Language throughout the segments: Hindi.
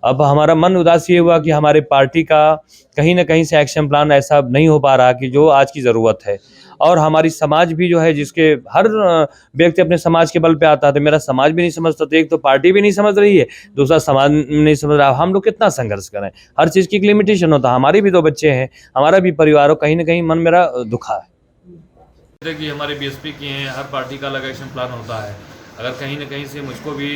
अब हमारा मन उदास ये हुआ कि हमारे पार्टी का कहीं ना कहीं से एक्शन प्लान ऐसा नहीं हो पा रहा कि जो आज की ज़रूरत है। और हमारी समाज भी जो है, जिसके हर व्यक्ति अपने समाज के बल पे आता है, तो मेरा समाज भी नहीं समझता, तो एक तो पार्टी भी नहीं समझ रही है, दूसरा समाज नहीं समझ रहा। हम लोग कितना संघर्ष करें, हर चीज़ की एक लिमिटेशन होता है। हमारी भी तो बच्चे हैं, हमारा भी परिवार हो, कहीं ना कहीं मन मेरा दुखा है। कि हमारे बीएसपी की हैं, हर पार्टी का अलग एक्शन प्लान होता है। अगर कहीं ना कहीं से मुझको भी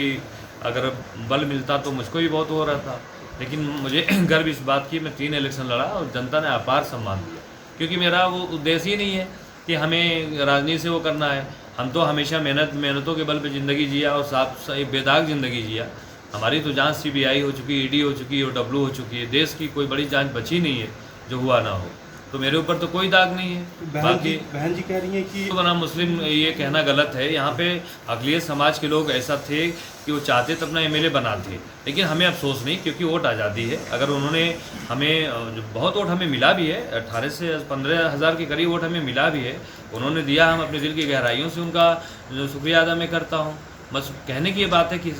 अगर बल मिलता तो मुझको भी बहुत हो रहा था, लेकिन मुझे गर्व इस बात की, मैं 3 इलेक्शन लड़ा और जनता ने अपार सम्मान दिया, क्योंकि मेरा वो उद्देश्य ही नहीं है कि हमें राजनीति से वो करना है। हम तो हमेशा मेहनतों के बल पे ज़िंदगी जिया और साफ बेदाग ज़िंदगी जिया। हमारी तो जांच सीबीआई हो चुकी है, ईडी हो चुकी है, OW हो चुकी है, देश की कोई बड़ी जांच बची नहीं है जो हुआ ना हो। तो मेरे ऊपर तो कोई दाग नहीं है। बहन जी कह रही हैं कि तो बना मुस्लिम, ये कहना गलत है। यहाँ पे अकलियत समाज के लोग ऐसा थे कि वो चाहते तो अपना MLA बनाते, लेकिन हमें अफसोस नहीं, क्योंकि वोट आज़ादी है। अगर उन्होंने हमें बहुत वोट हमें मिला भी है, 18 से 15 हज़ार के करीब वोट हमें मिला भी है, उन्होंने दिया। हम अपने दिल की गहराइयों से उनका जो शुक्रिया अदा मैं करता हूँ। बस कहने की ये बात है कि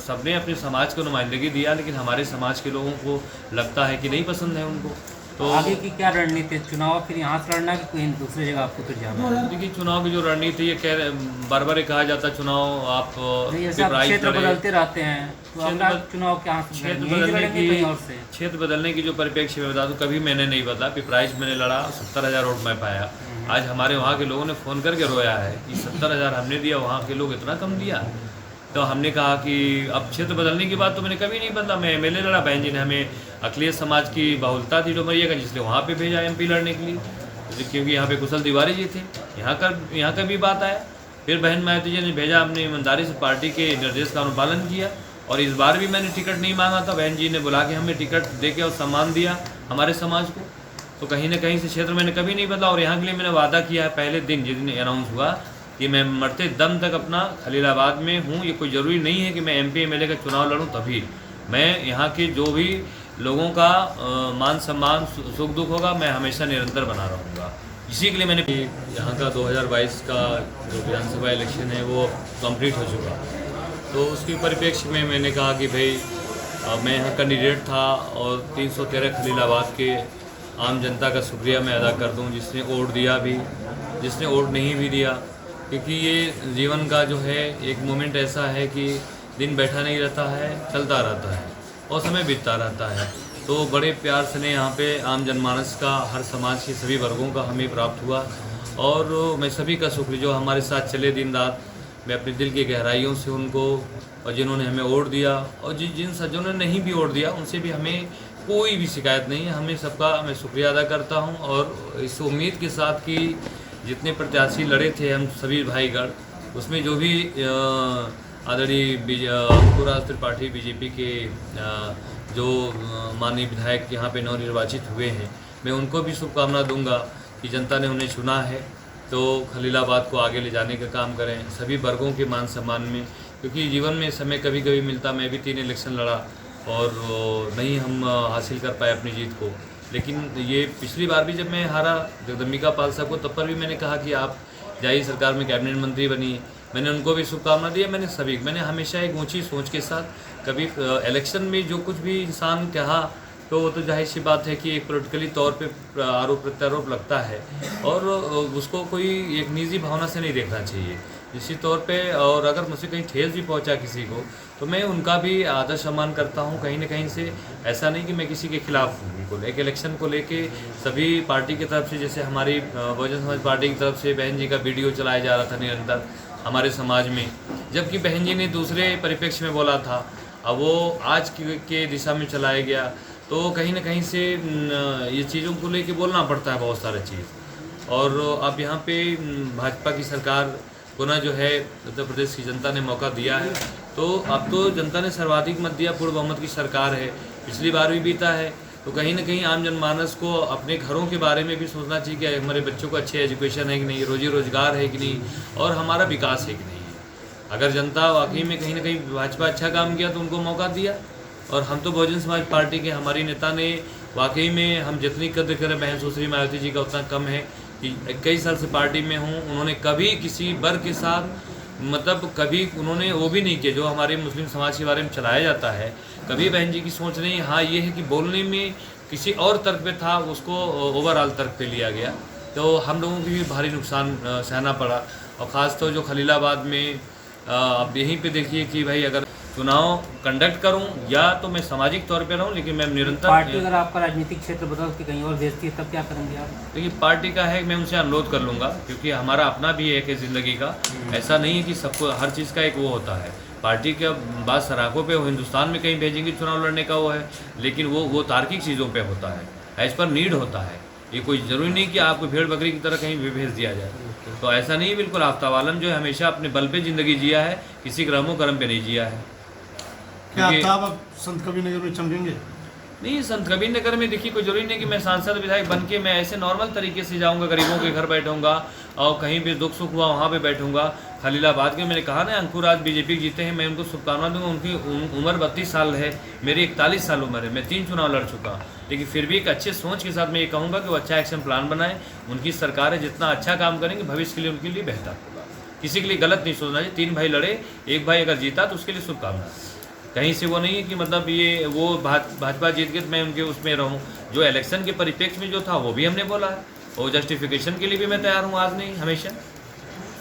सबने अपने समाज को नुमाइंदगी दिया, लेकिन हमारे समाज के लोगों को लगता है कि नहीं पसंद है उनको। तो आगे की क्या रणनीति है? चुनाव फिर यहाँ से लड़ना कि कोई दूसरी जगह आपको फिर जाना है? देखिए, चुनाव की जो रणनीति, ये बार बार कहा जाता है चुनाव आप क्षेत्र बदलते रहते हैं, तो आपका चुनाव क्या क्षेत्र बदलने की जो परिप्रेक्ष्य में बता दूँ, कभी मैंने नहीं बदला। पिपराइच मैंने लड़ा, 70,000 वोट मैं पाया। आज हमारे वहाँ के लोगों ने फ़ोन करके रोया है कि 70,000 हमने दिया, वहाँ के लोग इतना कम दिया। तो हमने कहा कि अब क्षेत्र बदलने की बात तो मैंने कभी नहीं बदला। मैं MLA लड़ा, बहन जी ने हमें अकलियत समाज की बहुलता थी डुमरिया का, जिसलिए वहाँ पे भेजा MP लड़ने के लिए, क्योंकि यहाँ पे कुशल तिवारी जी थे। यहाँ का भी बात आया। फिर बहन मायावती जी ने भेजा, हमने ईमानदारी से पार्टी के निर्देश का अनुपालन किया, और इस बार भी मैंने टिकट नहीं मांगा था। बहन जी ने बुला के हमें टिकट दे के और सम्मान दिया हमारे समाज को। तो कहीं ना कहीं से क्षेत्र मैंने कभी नहीं बदला, और यहाँ के लिए मैंने वादा किया है पहले दिन जिस दिन अनाउंस हुआ कि मैं मरते दम तक अपना खलीलाबाद में हूँ। ये कोई ज़रूरी नहीं है कि मैं MP MLA का चुनाव लड़ूँ तभी। मैं यहाँ के जो भी लोगों का मान सम्मान सुख दुख होगा, मैं हमेशा निरंतर बना रहूँगा। इसी के लिए मैंने यहाँ का 2022 का जो विधानसभा इलेक्शन है वो कंप्लीट हो चुका, तो उसके परिप्रेक्ष्य में मैंने कहा कि भाई मैं यहाँ कैंडिडेट था, और 313 खलीलाबाद के आम जनता का शुक्रिया मैं अदा कर दूँ, जिसने वोट दिया भी, जिसने वोट नहीं भी दिया। क्योंकि ये जीवन का जो है एक मोमेंट ऐसा है कि दिन बैठा नहीं रहता है, चलता रहता है और समय बीतता रहता है। तो बड़े प्यार से यहाँ पे आम जनमानस का, हर समाज के सभी वर्गों का हमें प्राप्त हुआ, और मैं सभी का शुक्रिया जो हमारे साथ चले दिन रात। मैं अपने दिल की गहराइयों से उनको, और जिन्होंने हमें वोट दिया, और जिन सज्जनों ने नहीं भी वोट दिया, उनसे भी हमें कोई भी शिकायत नहीं है। हमें सबका मैं शुक्रिया अदा करता हूँ, और इस उम्मीद के साथ कि जितने प्रत्याशी लड़े थे हम सभी भाईगढ़, उसमें जो भी आदरणीय अंकुराज त्रिपाठी BJP के जो माननीय विधायक यहाँ पे नवनिर्वाचित हुए हैं, मैं उनको भी शुभकामना दूंगा कि जनता ने उन्हें चुना है तो खलीलाबाद को आगे ले जाने का काम करें, सभी वर्गों के मान सम्मान में। क्योंकि जीवन में समय कभी कभी मिलता, मैं भी 3 इलेक्शन लड़ा और नहीं हम हासिल कर पाए अपनी जीत को। लेकिन ये पिछली बार भी जब मैं हारा जगदम्बिका पाल साहब को, तब पर भी मैंने कहा कि आप जाइए, सरकार में कैबिनेट मंत्री बनिए। मैंने उनको भी शुभकामना दी। मैंने हमेशा एक ऊंची सोच के साथ, कभी इलेक्शन में जो कुछ भी इंसान कहा तो वो तो जाहिर सी बात है कि एक पॉलिटिकली तौर पे आरोप प्रत्यारोप लगता है, और उसको कोई एक निजी भावना से नहीं देखना चाहिए इसी तौर पे। और अगर मुझसे कहीं ठेस भी पहुंचा किसी को, तो मैं उनका भी आदर सम्मान करता हूं कहीं ना कहीं से। ऐसा नहीं कि मैं किसी के खिलाफ हूँ। बिल्कुल एक इलेक्शन को लेके सभी पार्टी की तरफ से, जैसे हमारी बहुजन समाज पार्टी की तरफ से बहन जी का वीडियो चलाया जा रहा था निरंतर हमारे समाज में, जबकि बहन जी ने दूसरे परिप्रेक्ष्य में बोला था, अब वो आज के दिशा में चलाया गया। तो कहीं ना कहीं से ये चीज़ों को लेके बोलना पड़ता है बहुत सारे चीज़। और अब यहाँ पे भाजपा की सरकार पुनः जो है उत्तर प्रदेश की जनता ने मौका दिया है, तो अब तो जनता ने सर्वाधिक मत दिया, पूर्ण बहुमत की सरकार है, पिछली बार भी बीता है। तो कहीं ना कहीं आम जनमानस को अपने घरों के बारे में भी सोचना चाहिए कि हमारे बच्चों को अच्छे एजुकेशन है कि नहीं, रोजी रोजगार है कि नहीं, और हमारा विकास है कि नहीं। अगर जनता वाकई में कहीं ना कहीं भाजपा अच्छा काम किया तो उनको मौका दिया। और हम तो बहुजन समाज पार्टी के, हमारी नेता ने वाकई में, हम जितनी कद्र करें बहन सुश्री मायावती जी का उतना कम है कि 21 साल से पार्टी में हूँ। उन्होंने कभी किसी वर्ग के साथ, मतलब कभी उन्होंने वो भी नहीं किया जो हमारे मुस्लिम समाज के बारे में चलाया जाता है कभी बहन जी की सोच नहीं। हाँ ये है कि बोलने में किसी और तर्क पे था, उसको ओवरऑल तर्क पे लिया गया, तो हम लोगों को भी भारी नुकसान सहना पड़ा। और ख़ास तो जो खलीलाबाद में अब यहीं पे देखिए कि भाई अगर चुनाव कंडक्ट करूं या तो मैं सामाजिक तौर पे रहूं, लेकिन मैं निरंतर पार्टी अगर आपका राजनीतिक क्षेत्र बदल के कहीं और भेजती है तब क्या करेंगे आप? देखिए पार्टी का है, मैं उनसे अनुरोध कर लूँगा, क्योंकि हमारा अपना भी एक है ज़िंदगी का। ऐसा नहीं है कि सबको हर चीज़ का एक वो होता है। पार्टी के बात सराखों पे हिंदुस्तान में कहीं भेजेंगे चुनाव लड़ने का वो है, लेकिन वो तार्किक चीज़ों पे होता है, एज पर नीड होता है। ये कोई ज़रूरी नहीं कि आपको भेड़ बकरी की तरह कहीं भी भेज दिया जाए। तो ऐसा नहीं, बिल्कुल आफ्ताब आलम जो है हमेशा अपने बल पे ज़िंदगी जिया है, किसी ग्रहों कर्म पे नहीं जिया है। क्या आफ्ताब अब संत कबीरनगर में चमकेंगे? नहीं, संत कबीरनगर में देखिए कोई जरूरी नहीं कि मैं सांसद विधायक बन के मैं ऐसे नॉर्मल तरीके से जाऊंगा, गरीबों के घर बैठूंगा और कहीं भी दुख सुख हुआ वहाँ पे बैठूंगा। खलीलाबाद के मैंने कहा ना, अंकुर आज बीजेपी जीते हैं, मैं उनको शुभकामना दूंगा। उनकी उम्र 32 साल है, मेरी 41 साल उम्र है, मैं 3 चुनाव लड़ चुका, लेकिन फिर भी एक अच्छे सोच के साथ मैं ये कहूँगा कि वो अच्छा एक्शन प्लान बनाए। उनकी सरकार है, जितना अच्छा काम करेंगे भविष्य के लिए उनके लिए बेहतर होगा। किसी के लिए गलत नहीं सोचना चाहिए। 3 भाई लड़े, एक भाई अगर जीता तो उसके लिए शुभकामना। कहीं से वो नहीं है कि मतलब ये वो भाजपा जीत गई तो मैं उनके उसमें रहूं। जो इलेक्शन के परिप्रेक्ष्य में जो था वो भी हमने बोला है, और जस्टिफिकेशन के लिए भी मैं तैयार हूं, आज नहीं हमेशा।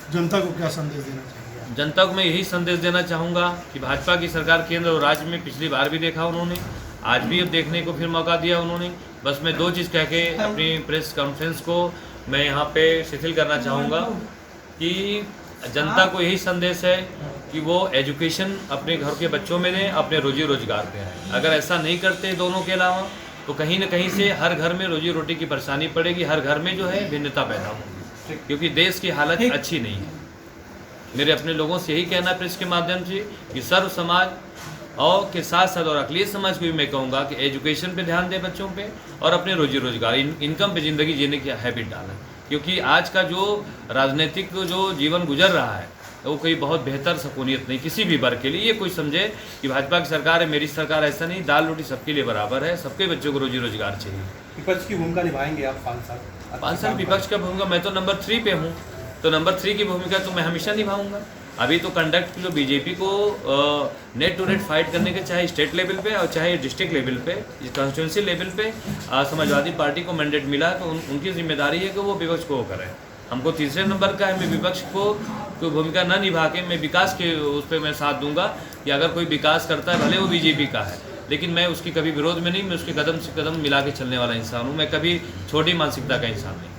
जनता को क्या संदेश देना चाहिए? जनता को मैं यही संदेश देना चाहूँगा कि भाजपा की सरकार केंद्र और राज्य में पिछली बार भी देखा उन्होंने, आज भी अब देखने को फिर मौका दिया उन्होंने। बस मैं 2 चीज़ कह के अपनी प्रेस कॉन्फ्रेंस को मैं यहाँ पे शिथिल करना चाहूँगा कि जनता को यही संदेश है कि वो एजुकेशन अपने घर के बच्चों में दें, अपने रोजी रोजगार पे आए। अगर ऐसा नहीं करते दोनों के अलावा तो कहीं ना कहीं से हर घर में रोजी रोटी की परेशानी पड़ेगी, हर घर में जो है भिन्नता पैदा होगी, क्योंकि देश की हालत अच्छी नहीं है। मेरे अपने लोगों से यही कहना है प्रेस के माध्यम से कि सर्व समाज और के साथ साथ और अखिलेश समाज को भी मैं कहूँगा कि एजुकेशन पे ध्यान दें बच्चों पे, और अपने रोजी रोजगार इनकम पे ज़िंदगी जीने की हैबिट डालें। क्योंकि आज का जो राजनीतिक जो जीवन गुजर रहा है वो कोई बहुत बेहतर सकूनियत नहीं किसी भी वर्ग के लिए। ये कोई समझे कि भाजपा की सरकार है, मेरी सरकार, ऐसा नहीं। दाल रोटी सबके लिए बराबर है, सबके बच्चों को रोजी रोजगार चाहिए। विपक्ष की भूमिका निभाएंगे आप 5 साल? 5 साल विपक्ष का भूमिका, मैं तो नंबर 3 पे हूँ, तो नंबर 3 की भूमिका तो मैं हमेशा निभाऊंगा। अभी तो कंडक्ट जो बीजेपी को नेट टू नेट फाइट करने के, चाहे स्टेट लेवल पे और चाहे डिस्ट्रिक्ट लेवल पे, कॉन्स्टिट्यूंसी लेवल पे समाजवादी पार्टी को मैंडेट मिला, तो उनकी जिम्मेदारी है कि वो विपक्ष को करें। हमको तीसरे नंबर का है, मैं विपक्ष को कोई भूमिका न निभा के मैं विकास के उस पर मैं साथ दूंगा कि अगर कोई विकास करता है भले वो बीजेपी का है, लेकिन मैं उसकी कभी विरोध में नहीं, मैं उसके कदम से कदम मिला के चलने वाला इंसान हूँ। मैं कभी छोटी मानसिकता का इंसान नहीं।